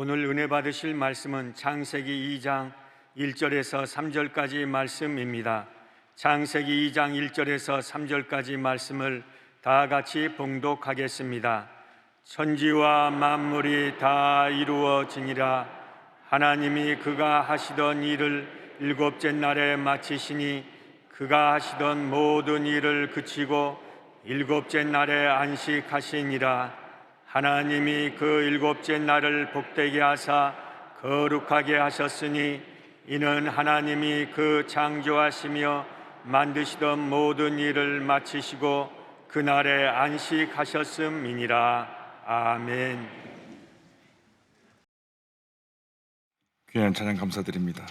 오늘 은혜 받으실 말씀은 창세기 2장 1절에서 3절까지 말씀입니다. 창세기 2장 1절에서 3절까지 말씀을 다 같이 봉독하겠습니다. 천지와 만물이 다 이루어지니라. 하나님이 그가 하시던 일을 일곱째 날에 마치시니 그가 하시던 모든 일을 그치고 일곱째 날에 안식하시니라. 하나님이 그 일곱째 날을 복되게 하사 거룩하게 하셨으니 이는 하나님이 그 창조하시며 만드시던 모든 일을 마치시고 그날에 안식하셨음이니라. 아멘. 귀한 찬양 감사드립니다.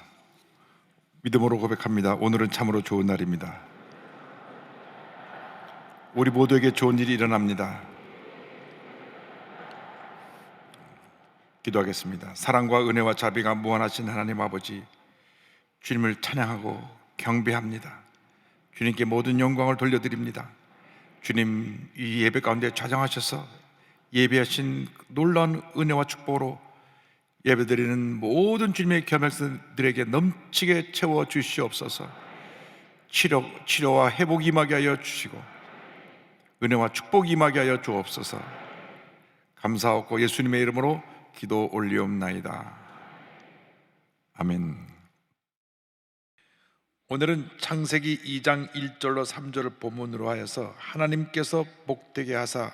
믿음으로 고백합니다. 오늘은 참으로 좋은 날입니다. 우리 모두에게 좋은 일이 일어납니다. 기도하겠습니다. 사랑과 은혜와 자비가 무한하신 하나님 아버지, 주님을 찬양하고 경배합니다. 주님께 모든 영광을 돌려드립니다. 주님, 이 예배 가운데 좌정하셔서 예배하신 놀라운 은혜와 축복으로 예배드리는 모든 주님의 겸양들에게 넘치게 채워 주시옵소서. 치료와 회복이 임하게 하여 주시고 은혜와 축복이 임하게 하여 주옵소서. 감사하고 예수님의 이름으로 기도 올리옵나이다. 아멘. 오늘은 창세기 2장 1절로 3절을 본문으로 하여서 하나님께서 복되게 하사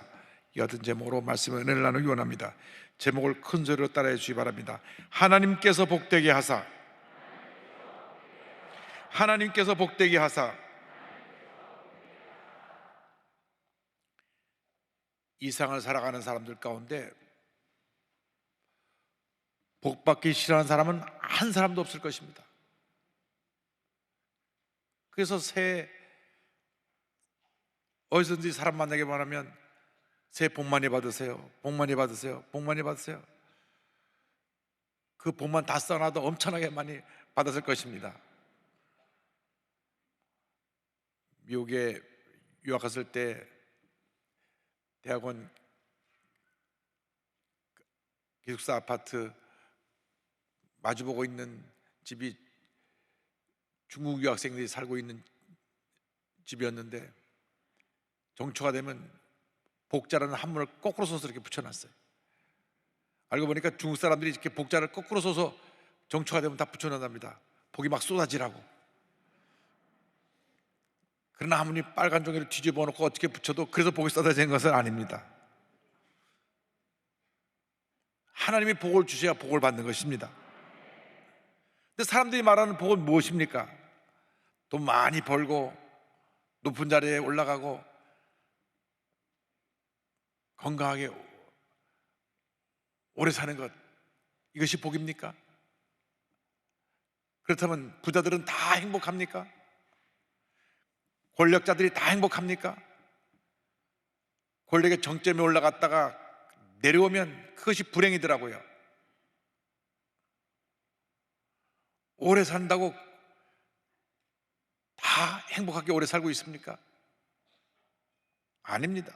이 같은 제목으로 말씀의 은혜를 나누기 원합니다. 제목을 큰 소리로 따라해 주시기 바랍니다. 하나님께서 복되게 하사, 하나님께서 복되게 하사. 이 세상을 살아가는 사람들 가운데 복받기 싫어하는 사람은 한 사람도 없을 것입니다. 그래서 새해 어디서든지 사람 만나게 말하면 새해 복 많이 받으세요, 복 많이 받으세요, 복 많이 받으세요. 그 복만 다 써놔도 엄청나게 많이 받았을 것입니다. 미국에 유학 갔을 때 대학원 기숙사 아파트 마주보고 있는 집이 중국 유학생들이 살고 있는 집이었는데 정초가 되면 복자라는 한문을 거꾸로 써서 이렇게 붙여놨어요. 알고 보니까 중국 사람들이 이렇게 복자를 거꾸로 써서 정초가 되면 다 붙여놓는답니다. 복이 막 쏟아지라고. 그러나 아무리 빨간 종이를 뒤집어 놓고 어떻게 붙여도 그래서 복이 쏟아지는 것은 아닙니다. 하나님이 복을 주셔야 복을 받는 것입니다. 근데 사람들이 말하는 복은 무엇입니까? 돈 많이 벌고 높은 자리에 올라가고 건강하게 오래 사는 것, 이것이 복입니까? 그렇다면 부자들은 다 행복합니까? 권력자들이 다 행복합니까? 권력의 정점에 올라갔다가 내려오면 그것이 불행이더라고요. 오래 산다고 다 행복하게 오래 살고 있습니까? 아닙니다.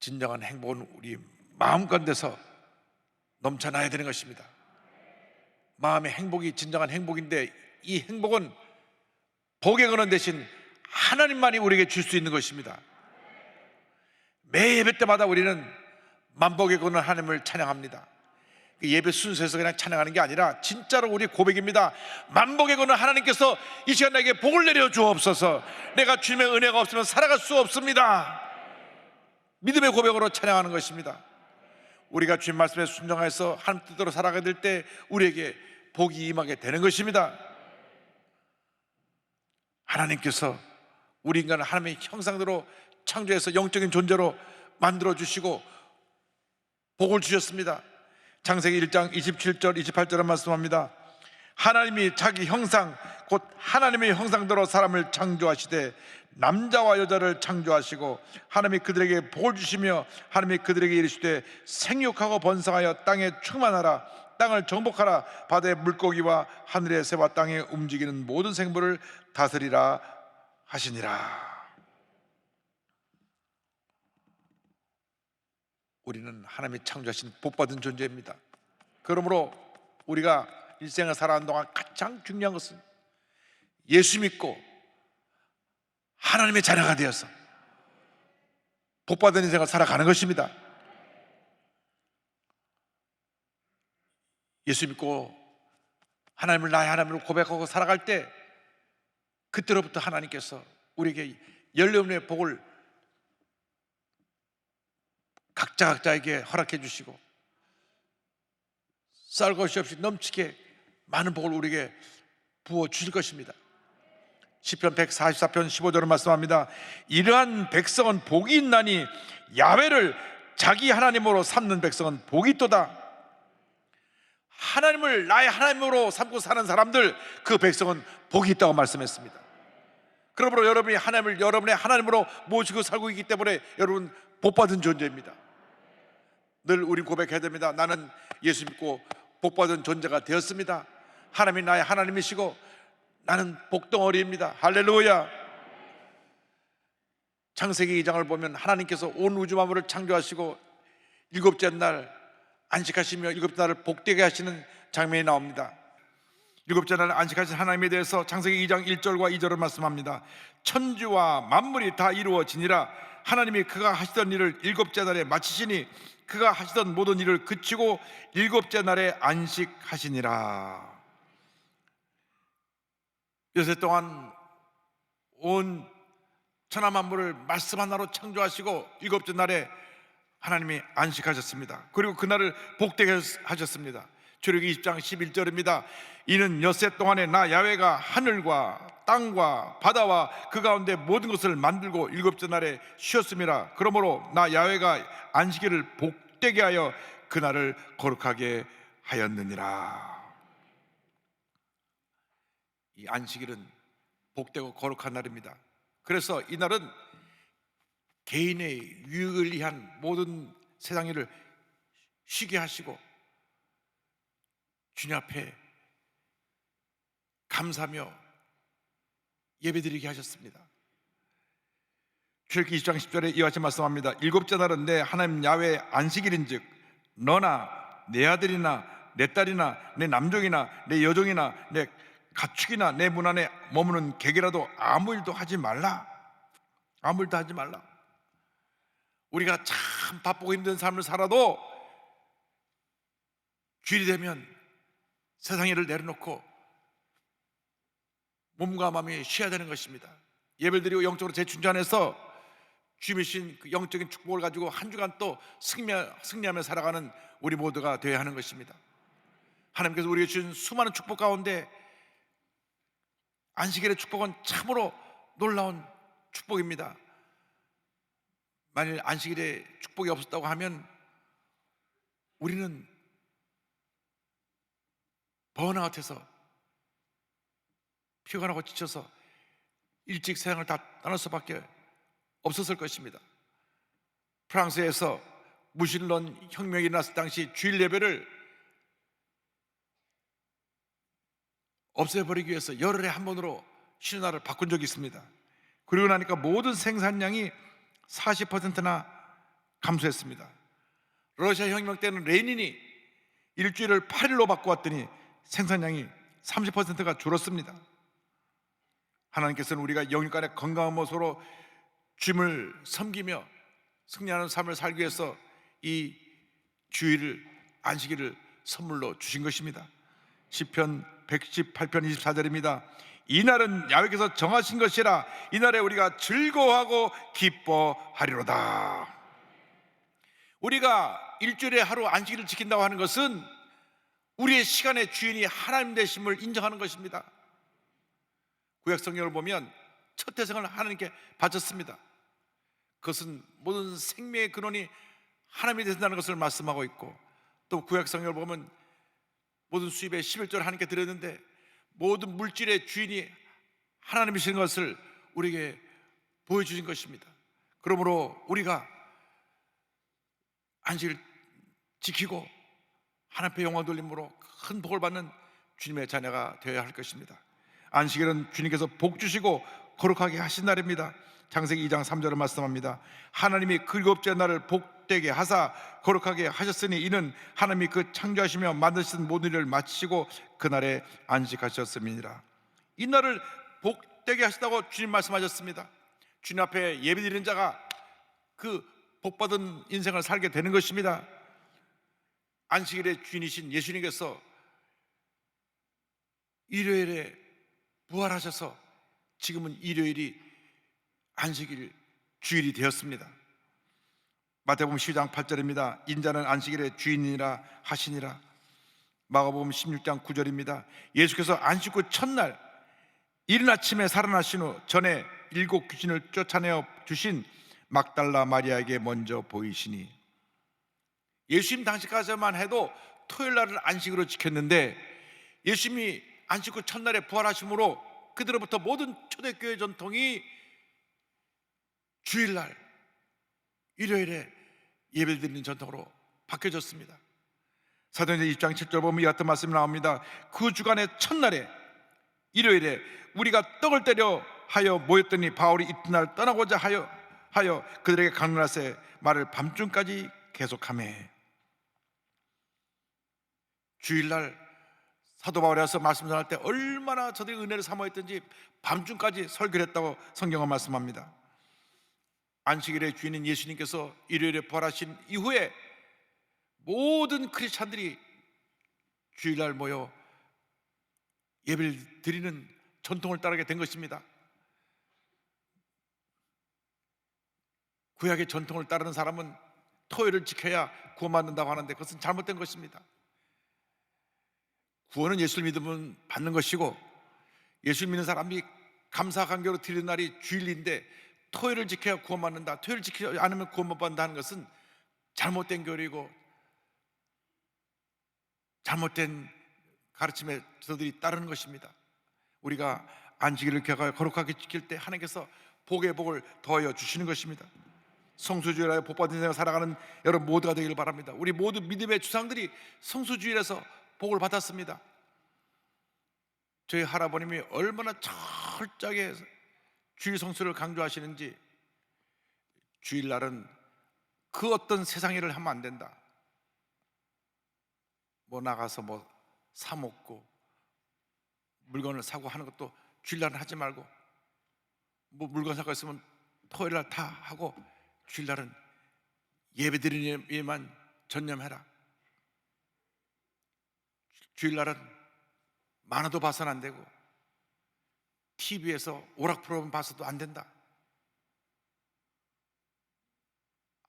진정한 행복은 우리 마음가운데서 넘쳐나야 되는 것입니다. 마음의 행복이 진정한 행복인데 이 행복은 복의 근원 대신 하나님만이 우리에게 줄 수 있는 것입니다. 매 예배 때마다 우리는 만복의 근원 하나님을 찬양합니다. 예배 순서에서 그냥 찬양하는 게 아니라 진짜로 우리 고백입니다. 만복의 근원 하나님께서 이 시간 나에게 복을 내려 주옵소서. 내가 주님의 은혜가 없으면 살아갈 수 없습니다. 믿음의 고백으로 찬양하는 것입니다. 우리가 주님 말씀에 순종해서 하나님 뜻대로 살아가게 될 때 우리에게 복이 임하게 되는 것입니다. 하나님께서 우리 인간을 하나님의 형상대로 창조해서 영적인 존재로 만들어 주시고 복을 주셨습니다. 창세기 1장 27절 28절에 말씀합니다. 하나님이 자기 형상 곧 하나님의 형상대로 사람을 창조하시되 남자와 여자를 창조하시고 하나님이 그들에게 복을 주시며 하나님이 그들에게 이르시되 생육하고 번성하여 땅에 충만하라. 땅을 정복하라. 바다의 물고기와 하늘의 새와 땅에 움직이는 모든 생물을 다스리라 하시니라. 우리는 하나님이 창조하신 복받은 존재입니다. 그러므로 우리가 일생을 살아가는 동안 가장 중요한 것은 예수 믿고 하나님의 자녀가 되어서 복받은 인생을 살아가는 것입니다. 예수 믿고 하나님을 나의 하나님으로 고백하고 살아갈 때 그때로부터 하나님께서 우리에게 열려없는 복을 각자에게 허락해 주시고 쌀 것이 없이 넘치게 많은 복을 우리에게 부어 주실 것입니다. 시편 144편 15절을 말씀합니다. 이러한 백성은 복이 있나니 야훼를 자기 하나님으로 삼는 백성은 복이 있도다. 하나님을 나의 하나님으로 삼고 사는 사람들, 그 백성은 복이 있다고 말씀했습니다. 그러므로 여러분이 하나님을 여러분의 하나님으로 모시고 살고 있기 때문에 여러분 복받은 존재입니다. 늘 우리 고백해야 됩니다. 나는 예수 믿고 복받은 존재가 되었습니다. 하나님이 나의 하나님이시고 나는 복덩어리입니다. 할렐루야. 창세기 2장을 보면 하나님께서 온 우주 만물을 창조하시고 일곱째 날 안식하시며 일곱째 날을 복되게 하시는 장면이 나옵니다. 일곱째 날 안식하신 하나님에 대해서 창세기 2장 1절과 2절을 말씀합니다. 천지와 만물이 다 이루어지니라. 하나님이 그가 하시던 일을 일곱째 날에 마치시니 그가 하시던 모든 일을 그치고 일곱째 날에 안식하시니라. 여세 동안 온 천하 만물을 말씀 하나로 창조하시고 일곱째 날에 하나님이 안식하셨습니다. 그리고 그날을 복되게 하셨습니다. 출애굽기 20장 11절입니다. 이는 엿새 동안에 나 야훼가 하늘과 땅과 바다와 그 가운데 모든 것을 만들고 일곱째 날에 쉬었음이라. 그러므로 나 야훼가 안식일을 복되게 하여 그날을 거룩하게 하였느니라. 이 안식일은 복되고 거룩한 날입니다. 그래서 이 날은 개인의 유익을 위한 모든 세상 일을 쉬게 하시고 주님 앞에 감사하며 예배드리게 하셨습니다. 출애굽기 20장 10절에 이와 같이 말씀합니다. 일곱째 날은 내 하나님 야훼의 안식일인즉 너나 내 아들이나 내 딸이나 내 남종이나 내 여종이나 내 가축이나 내 문 안에 머무는 객이라도 아무 일도 하지 말라. 아무 일도 하지 말라. 우리가 참 바쁘고 힘든 삶을 살아도 주일이 되면 세상 일을 내려놓고 몸과 마음이 쉬어야 되는 것입니다. 예배를 드리고 영적으로 재충전해서 주님이 주신 그 영적인 축복을 가지고 한 주간 또 승리하며 살아가는 우리 모두가 되어야 하는 것입니다. 하나님께서 우리에게 주신 수많은 축복 가운데 안식일의 축복은 참으로 놀라운 축복입니다. 만일 안식일에 축복이 없었다고 하면 우리는 번아웃해서 피곤하고 지쳐서 일찍 세상을 다 떠날 수밖에 없었을 것입니다. 프랑스에서 무신론 혁명이 일어났을 당시 주일 예배를 없애버리기 위해서 열흘에 한 번으로 쉬는 날을 바꾼 적이 있습니다. 그리고 나니까 모든 생산량이 40%나 감소했습니다. 러시아 혁명 때는 레닌이 일주일을 8일로 바꿔왔더니 생산량이 30%가 줄었습니다. 하나님께서는 우리가 영육간의 건강한 모습으로 주님을 섬기며 승리하는 삶을 살기 위해서 이 주일을, 안식일을 선물로 주신 것입니다. 시편 118편 24절입니다. 이날은 야훼께서 정하신 것이라. 이날에 우리가 즐거워하고 기뻐하리로다. 우리가 일주일에 하루 안식일을 지킨다고 하는 것은 우리의 시간의 주인이 하나님 되심을 인정하는 것입니다. 구약 성경을 보면 첫 태생을 하나님께 바쳤습니다. 그것은 모든 생명의 근원이 하나님이 되신다는 것을 말씀하고 있고, 또 구약 성경을 보면 모든 수입의 11조를 하나님께 드렸는데 모든 물질의 주인이 하나님이신 것을 우리에게 보여주신 것입니다. 그러므로 우리가 안식을 지키고 하나님 앞에 영광 돌림으로 큰 복을 받는 주님의 자녀가 되어야 할 것입니다. 안식일은 주님께서 복 주시고 거룩하게 하신 날입니다. 창세기 2장 3절을 말씀합니다. 하나님이 그 일곱째 날을 복되게 하사 거룩하게 하셨으니 이는 하나님이 그 창조하시며 만드신 모든 일을 마치시고 그날에 안식하셨음이니라. 이 날을 복되게 하시다고 주님 말씀하셨습니다. 주님 앞에 예배드리는 자가 그 복받은 인생을 살게 되는 것입니다. 안식일의 주인이신 예수님께서 일요일에 부활하셔서 지금은 일요일이 안식일 주일이 되었습니다. 마태복음 12장 8절입니다. 인자는 안식일의 주인이라 하시니라. 마가복음 16장 9절입니다. 예수께서 안식 후 첫날 이른 아침에 살아나신 후 전에 7 귀신을 쫓아내어 주신 막달라 마리아에게 먼저 보이시니, 예수님 당시까지만 해도 토요일 날을 안식으로 지켰는데 예수님이 안식 후 첫날에 부활하심으로 그들로부터 모든 초대교회 전통이 주일날 일요일에 예배를 드리는 전통으로 바뀌어졌습니다. 사도행전 2장 7절 보면 이 같은 말씀이 나옵니다. 그 주간의 첫날에 일요일에 우리가 떡을 때려 하여 모였더니 바울이 이튿날 떠나고자 하여 그들에게 강론하세 말을 밤중까지 계속하며, 주일날 사도 바울이 와서 말씀 전할 때 얼마나 저들이 은혜를 사모했던지 밤중까지 설교를 했다고 성경은 말씀합니다. 안식일의 주인인 예수님께서 일요일에 부활하신 이후에 모든 크리스찬들이 주일날 모여 예배를 드리는 전통을 따르게 된 것입니다. 구약의 전통을 따르는 사람은 토요일을 지켜야 구원받는다고 하는데 그것은 잘못된 것입니다. 구원은 예수를 믿으면 받는 것이고, 예수를 믿는 사람이 감사관계로 드리는 날이 주일인데 토요일을 지켜야 구원받는다, 토요일을 지키지 않으면 구원 못 받는다는 것은 잘못된 교리이고 잘못된 가르침에 저들이 따르는 것입니다. 우리가 안식일을 거룩하게 지킬 때 하나님께서 복의 복을 더하여 주시는 것입니다. 성수주일하여 복받은 인생을 살아가는 여러분 모두가 되기를 바랍니다. 우리 모두 믿음의 주상들이 성수주일에서 복을 받았습니다. 저희 할아버님이 얼마나 철저하게 주일 성수를 강조하시는지, 주일날은 그 어떤 세상 일을 하면 안 된다, 뭐 나가서 뭐 사 먹고 물건을 사고 하는 것도 주일날은 하지 말고, 뭐 물건 사고 있으면 토요일날 다 하고 주일날은 예배드리는 일에만 전념해라. 주일날은 만화도 봐서는 안 되고 TV에서 오락 프로그램 봐서도 안 된다.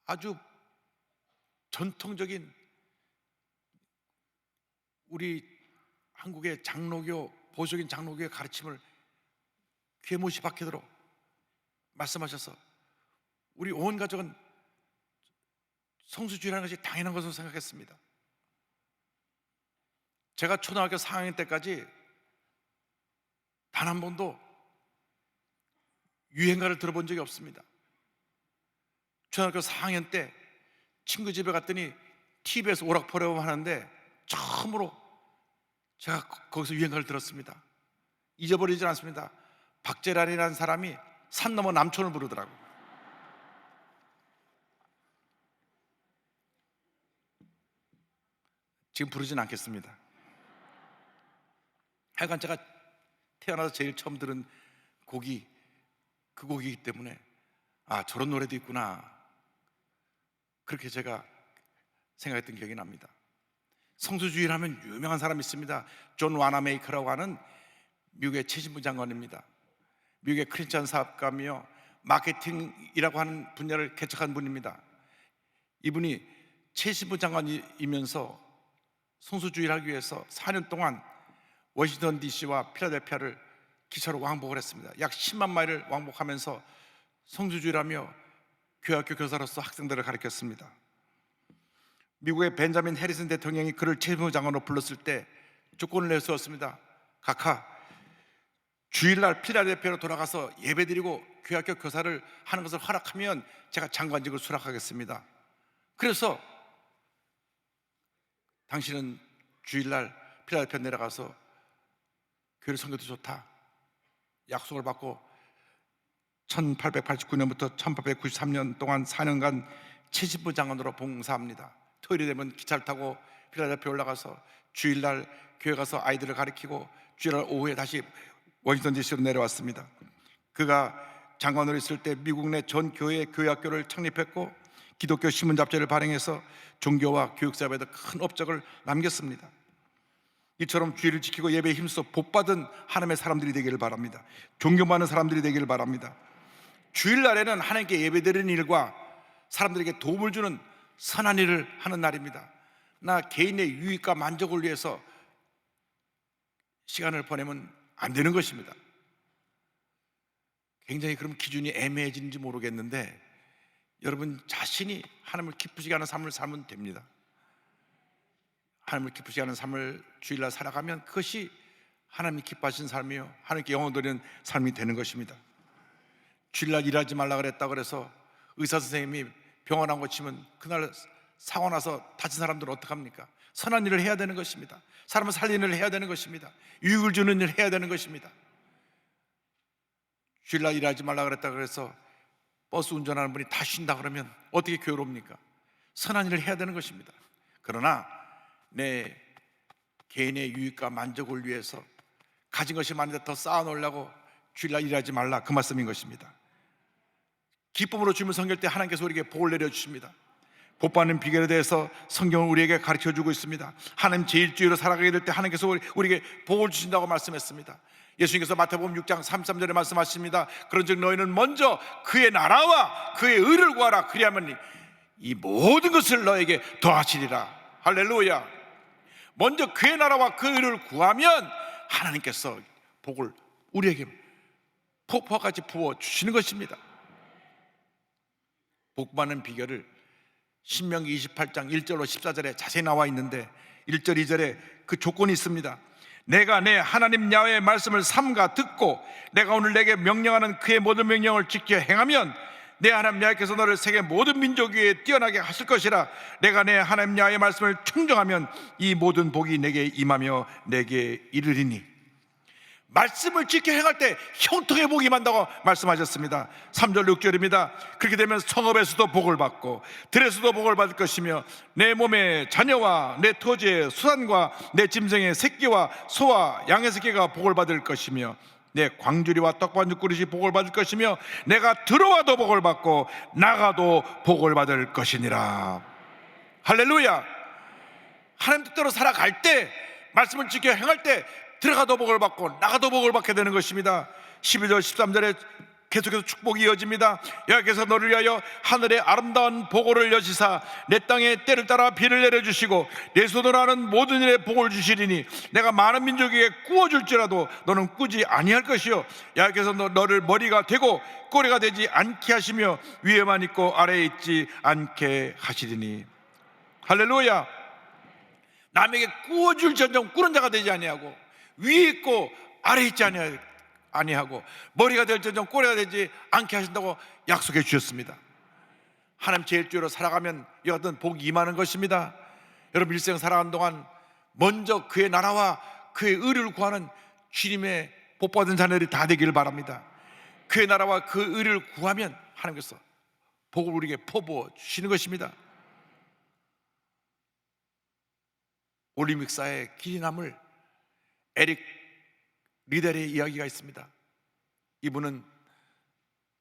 아주 전통적인 우리 한국의 장로교, 보수적인 장로교의 가르침을 귀에 못이 박히도록 말씀하셔서 우리 온 가족은 성수주의라는 것이 당연한 것으로 생각했습니다. 제가 초등학교 4학년 때까지 단 한 번도 유행가를 들어본 적이 없습니다. 초등학교 4학년 때 친구 집에 갔더니 TV에서 오락 프로그램 하는데 처음으로 제가 거기서 유행가를 들었습니다. 잊어버리지 않습니다. 박재란이라는 사람이 산 넘어 남촌을 부르더라고요. 지금 부르진 않겠습니다. 하여간 제가 태어나서 제일 처음 들은 곡이 그 곡이기 때문에 아, 저런 노래도 있구나, 그렇게 제가 생각했던 기억이 납니다. 성수주의라면 유명한 사람이 있습니다. 존 와나메이커라고 하는 미국의 최신부 장관입니다. 미국의 크리스천 사업가며 마케팅이라고 하는 분야를 개척한 분입니다. 이분이 최신부 장관이면서 성수주의를 하기 위해서 4년 동안 워싱턴 DC와 필라델피아를 기차로 왕복을 했습니다. 약 10만 마일을 왕복하면서 성수주의라며 교학교 교사로서 학생들을 가르쳤습니다. 미국의 벤자민 해리슨 대통령이 그를 최무장관으로 불렀을 때 조건을 내세웠습니다. 각하, 주일날 필라델피아로 돌아가서 예배드리고 교학교 교사를 하는 것을 허락하면 제가 장관직을 수락하겠습니다. 그래서 당신은 주일날 필라델피아 내려가서 교회 선교도 좋다 약속을 받고 1889년부터 1893년 동안 4년간 70부 장관으로 봉사합니다. 토요일이 되면 기차를 타고 필라델피아 올라가서 주일날 교회 가서 아이들을 가르치고 주일날 오후에 다시 워싱턴 DC로 내려왔습니다. 그가 장관으로 있을 때 미국 내 전 교회 교회학교를 창립했고 기독교 신문 잡지를 발행해서 종교와 교육 사업에도 큰 업적을 남겼습니다. 이처럼 주의를 지키고 예배에 힘써 복받은 하나님의 사람들이 되기를 바랍니다. 존경받는 사람들이 되기를 바랍니다. 주일날에는 하나님께 예배드리는 일과 사람들에게 도움을 주는 선한 일을 하는 날입니다. 나 개인의 유익과 만족을 위해서 시간을 보내면 안 되는 것입니다. 굉장히 그럼 기준이 애매해지는지 모르겠는데 여러분 자신이 하나님을 기쁘시게 하는 삶을 살면 됩니다. 하나님을 기쁘시게 하는 삶을 주일날 살아가면 그것이 하나님이 기뻐하시는 삶이요 하나님께 영광 돌리는 삶이 되는 것입니다. 주일날 일하지 말라 그랬다 그래서 의사 선생님이 병원 안 고치면 그날 사고 나서 다친 사람들은 어떡합니까? 선한 일을 해야 되는 것입니다. 사람을 살리는 일을 해야 되는 것입니다. 유익을 주는 일을 해야 되는 것입니다. 주일날 일하지 말라 그랬다 그래서 버스 운전하는 분이 다 쉰다 그러면 어떻게 교회롭니까? 선한 일을 해야 되는 것입니다. 그러나 내 개인의 유익과 만족을 위해서 가진 것이 많은데 더 쌓아놓으려고 주일날 일하지 말라, 그 말씀인 것입니다. 기쁨으로 주님을 섬길 때 하나님께서 우리에게 복을 내려주십니다. 복받는 비결에 대해서 성경은 우리에게 가르쳐주고 있습니다. 하나님 제1주의로 살아가게 될 때 하나님께서 우리에게 복을 주신다고 말씀했습니다. 예수님께서 마태복음 6장 33절에 말씀하십니다. 그런즉 너희는 먼저 그의 나라와 그의 의를 구하라. 그리하면 이 모든 것을 너에게 더하시리라. 할렐루야. 먼저 그의 나라와 그 의를 구하면 하나님께서 복을 우리에게 폭포같이 부어주시는 것입니다. 복받는 비결을 신명기 28장 1절로 14절에 자세히 나와 있는데 1절 2절에 그 조건이 있습니다. 내가 내 하나님 야훼의 말씀을 삼가 듣고 내가 오늘 내게 명령하는 그의 모든 명령을 지켜 행하면 내 하나님 야훼께서 너를 세계 모든 민족 위에 뛰어나게 하실 것이라. 내가 내 하나님 야훼의 말씀을 청정하면 이 모든 복이 내게 임하며 내게 이르리니. 말씀을 지켜 행할 때 형통의 복이 임한다고 말씀하셨습니다. 3절 6절입니다. 그렇게 되면 성읍에서도 복을 받고 들에서도 복을 받을 것이며 내 몸의 자녀와 내 토지의 수산과 내 짐승의 새끼와 소와 양의 새끼가 복을 받을 것이며 내 광주리와 떡반죽 그릇이 복을 받을 것이며 내가 들어와도 복을 받고 나가도 복을 받을 것이니라. 할렐루야. 하나님 뜻대로 살아갈 때 말씀을 지켜 행할 때 들어가도 복을 받고 나가도 복을 받게 되는 것입니다. 12절 13절에 계속해서 축복이 이어집니다. 여호와께서 너를 위하여 하늘의 아름다운 보고를 여시사 내 땅에 때를 따라 비를 내려주시고 내 손으로 하는 모든 일에 복을 주시리니 내가 많은 민족에게 구워줄지라도 너는 꾸지 아니할 것이요 여호와께서 너를 머리가 되고 꼬리가 되지 않게 하시며 위에만 있고 아래에 있지 않게 하시리니. 할렐루야. 남에게 구워줄지언정 꾸는 자가 되지 아니하고 위에 있고 아래에 있지 아니하고 머리가 될지언정 꼬리가 되지 않게 하신다고 약속해 주셨습니다. 하나님 제1주의로 살아가면 이 같은 복이 임하는 것입니다. 여러분 일생 살아가는 동안 먼저 그의 나라와 그의 의를 구하는 주님의 복받은 자녀들이 다 되기를 바랍니다. 그의 나라와 그 의를 구하면 하나님께서 복을 우리에게 퍼부어 주시는 것입니다. 올림픽사의 길이 남을 에릭 리델의 이야기가 있습니다. 이분은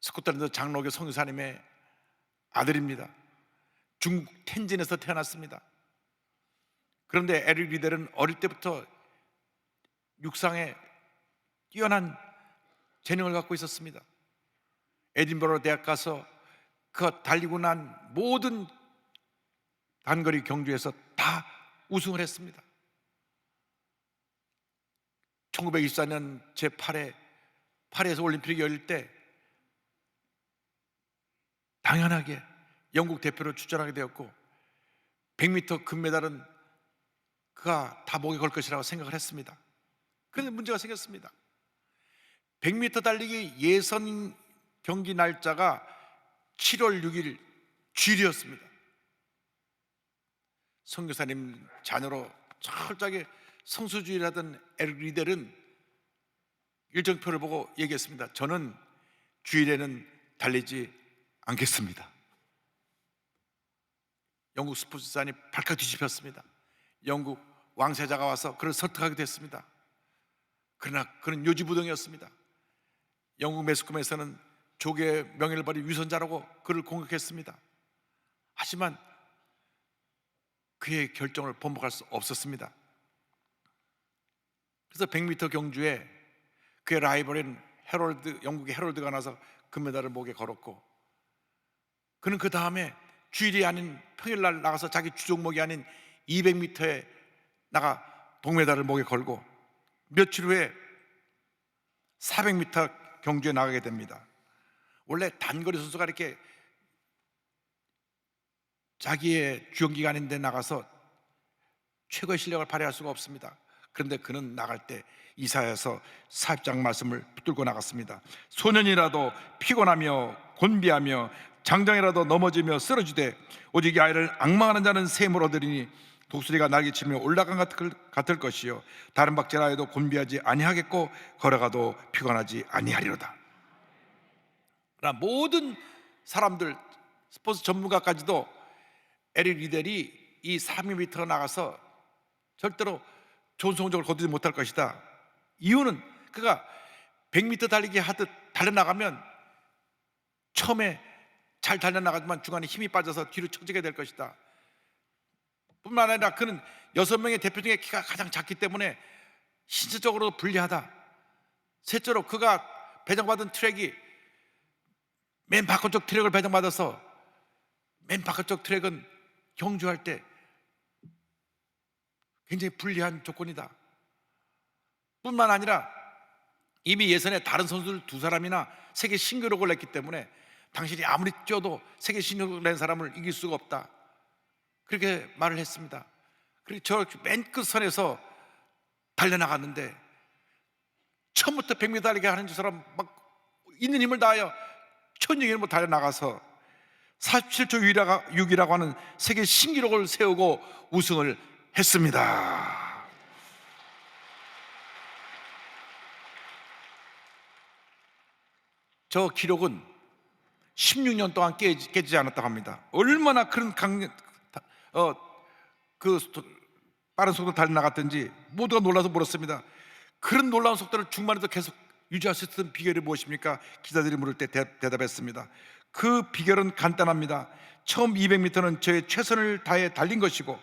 스코틀랜드 장로교 선교사님의 아들입니다. 중국 텐진에서 태어났습니다. 그런데 에릭 리델은 어릴 때부터 육상에 뛰어난 재능을 갖고 있었습니다. 에딘버러 대학 가서 그 달리고 난 모든 단거리 경주에서 다 우승을 했습니다. 1924년 제8회 파리에서 올림픽이 열릴 때 당연하게 영국 대표로 출전하게 되었고 100m 금메달은 그가 다 목에 걸 것이라고 생각을 했습니다. 그런데 문제가 생겼습니다. 100m 달리기 예선 경기 날짜가 7월 6일 주일이었습니다. 선교사님 자녀로 철저하게 성수주의를 하던 에릭 리델은 일정표를 보고 얘기했습니다. 저는 주일에는 달리지 않겠습니다. 영국 스포츠산이 발칵 뒤집혔습니다. 영국 왕세자가 와서 그를 설득하게 됐습니다. 그러나 그는 요지부동이었습니다. 영국 매스컴에서는 조계의 명예를 버린 위선자라고 그를 공격했습니다. 하지만 그의 결정을 번복할 수 없었습니다. 그래서 100m 경주에 그의 라이벌인 영국의 헤럴드가 나서 금메달을 목에 걸었고, 그는 그 다음에 주일이 아닌 평일날 나가서 자기 주종목이 아닌 200m에 나가 동메달을 목에 걸고, 며칠 후에 400m 경주에 나가게 됩니다. 원래 단거리 선수가 이렇게 자기의 주용기간인데 나가서 최고의 실력을 발휘할 수가 없습니다. 그런데 그는 나갈 때 이사야서 40장 말씀을 붙들고 나갔습니다. 소년이라도 피곤하며 곤비하며 장정이라도 넘어지며 쓰러지되 오직 이 아이를 앙망하는 자는 샘을 얻으리니 독수리가 날개치며 올라간 같을 것이요 다른 박제라 해도 곤비하지 아니하겠고 걸어가도 피곤하지 아니하리로다. 그러나 모든 사람들, 스포츠 전문가까지도 에릭 리델이 이 300m 나가서 절대로 좋은 성적을 거두지 못할 것이다. 이유는 그가 100m 달리기 하듯 달려나가면 처음에 잘 달려나가지만 중간에 힘이 빠져서 뒤로 처지게 될 것이다. 뿐만 아니라 그는 6명의 대표 중에 키가 가장 작기 때문에 신체적으로 불리하다. 셋째로 그가 배정받은 트랙이 맨 바깥쪽 트랙을 배정받아서 맨 바깥쪽 트랙은 경주할 때 굉장히 불리한 조건이다. 뿐만 아니라 이미 예선에 다른 선수들 2사람이나 세계 신기록을 냈기 때문에 당신이 아무리 뛰어도 세계 신기록을 낸 사람을 이길 수가 없다. 그렇게 말을 했습니다. 그리고 저 맨 끝선에서 달려나갔는데 처음부터 100m 달리기 하는 저 사람 막 있는 힘을 다하여 천정이를 못 달려나가서 47초 6이라고 하는 세계 신기록을 세우고 우승을 했습니다. 저 기록은 16년 동안 깨지지 않았다고 합니다. 얼마나 그런 빠른 속도로 달려나갔든지 모두가 놀라서 물었습니다. 그런 놀라운 속도를 중반에도 계속 유지할 수 있었던 비결이 무엇입니까? 기자들이 물을 때 대답했습니다. 그 비결은 간단합니다. 처음 200m는 저의 최선을 다해 달린 것이고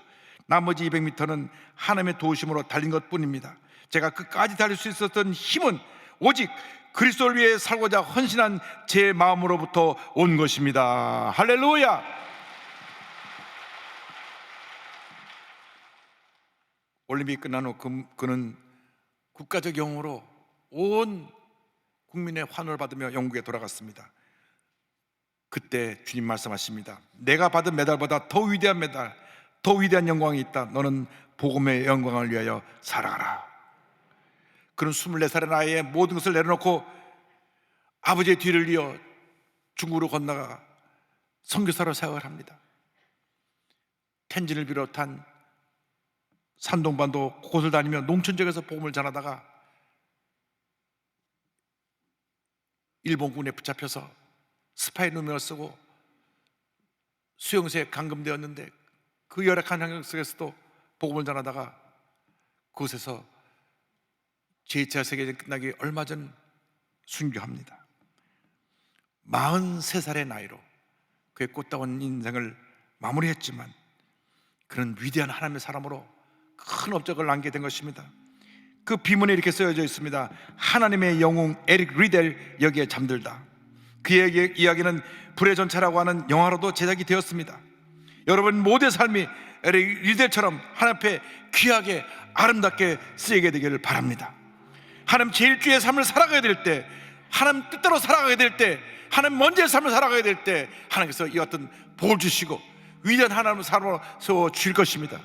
나머지 200m는 하나님의 도우심으로 달린 것뿐입니다. 제가 끝까지 달릴 수 있었던 힘은 오직 그리스도를 위해 살고자 헌신한 제 마음으로부터 온 것입니다. 할렐루야! 올림픽 끝난 후 그는 국가적 영웅으로 온 국민의 환호를 받으며 영국에 돌아갔습니다. 그때 주님 말씀하십니다. 내가 받은 메달보다 더 위대한 메달, 더 위대한 영광이 있다. 너는 복음의 영광을 위하여 살아가라. 그는 24살의 나이에 모든 것을 내려놓고 아버지의 뒤를 이어 중국으로 건너가 선교사로 사역을 합니다. 텐진을 비롯한 산동반도 곳을 다니며 농촌 지역에서 복음을 전하다가 일본군에 붙잡혀서 스파이 누명을 쓰고 수용소에 감금되었는데 그 열악한 환경 속에서도 복음을 전하다가 그곳에서 제2차 세계대전 끝나기 얼마 전 순교합니다. 43살의 나이로 그의 꽃다운 인생을 마무리했지만 그는 위대한 하나님의 사람으로 큰 업적을 남게 된 것입니다. 그 비문에 이렇게 쓰여져 있습니다. 하나님의 영웅 에릭 리델 여기에 잠들다. 그의 이야기는 불의 전차라고 하는 영화로도 제작이 되었습니다. 여러분 모두의 삶이 에릭 리델처럼 하나님 앞에 귀하게 아름답게 쓰이게 되기를 바랍니다. 하나님 제일주의 삶을 살아가게 될 때, 하나님 뜻대로 살아가게 될 때, 하나님 먼저의 삶을 살아가게 될 때 하나님께서 이 같은 복을 주시고 위대한 하나님의 사람으로 세워 주실 것입니다.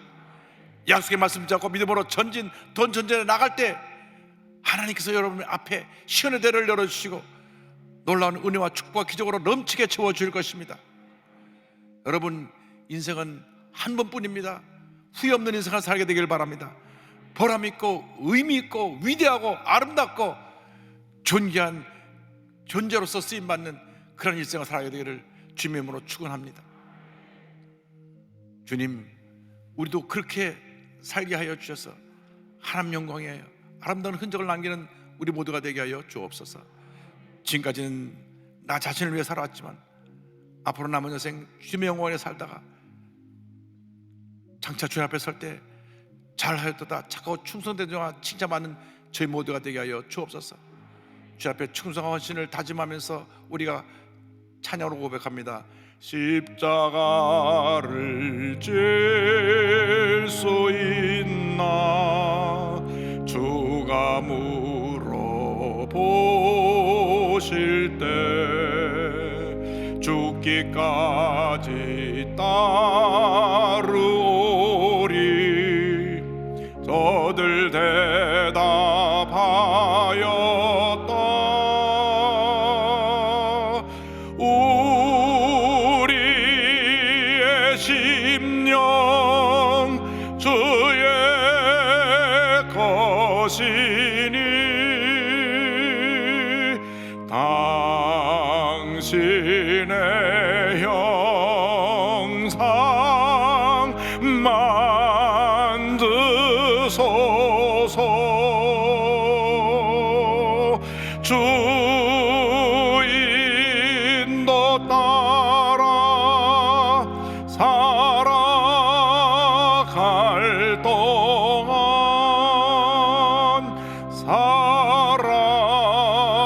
약속의 말씀 잡고 믿음으로 돈 전쟁에 나갈 때 하나님께서 여러분 앞에 시온의 대를 열어주시고 놀라운 은혜와 축복과 기적으로 넘치게 채워줄 것입니다. 여러분 인생은 한 번뿐입니다. 후회 없는 인생을 살게 되길 바랍니다. 보람 있고 의미 있고 위대하고 아름답고 존귀한 존재로서 쓰임받는 그런 일생을 살아야 되기를 주님의 이름으로 축원합니다. 주님, 우리도 그렇게 살게 하여 주셔서 하나님 영광에 아름다운 흔적을 남기는 우리 모두가 되게 하여 주옵소서. 지금까지는 나 자신을 위해 살아왔지만 앞으로 남은 여생 주님의 영광에 살다가 장차 주님 앞에 설 때 잘하였도다 착하고 충성된 자와 칭찬받는 저희 모두가 되게 하여 주옵소서. 주 앞에 충성한 헌신을 다짐하면서 우리가 찬양으로 고백합니다. 십자가를 질 수 있나 주가 물어보실 때 죽기까지 따르오리 저들 대답하였다. 우리의 심령 주의 것이니 당신의 형상 만드소서. 주 인도 따라 살아갈 동안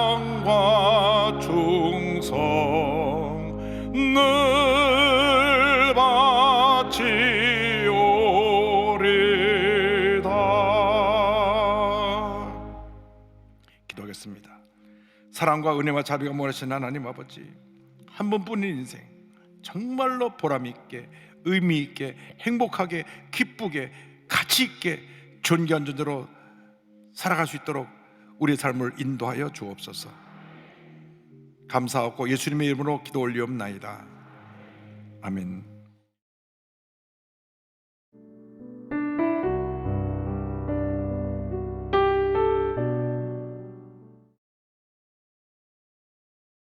사랑과 충성 늘 바치오리다. 기도하겠습니다. 사랑과 은혜와 자비가 모르신 하나님 아버지, 한 번뿐인 인생 정말로 보람있게 의미있게 행복하게 기쁘게 가치있게 존귀한 존재로 살아갈 수 있도록 우리의 삶을 인도하여 주옵소서. 감사하고 예수님의 이름으로 기도 올리옵나이다. 아멘.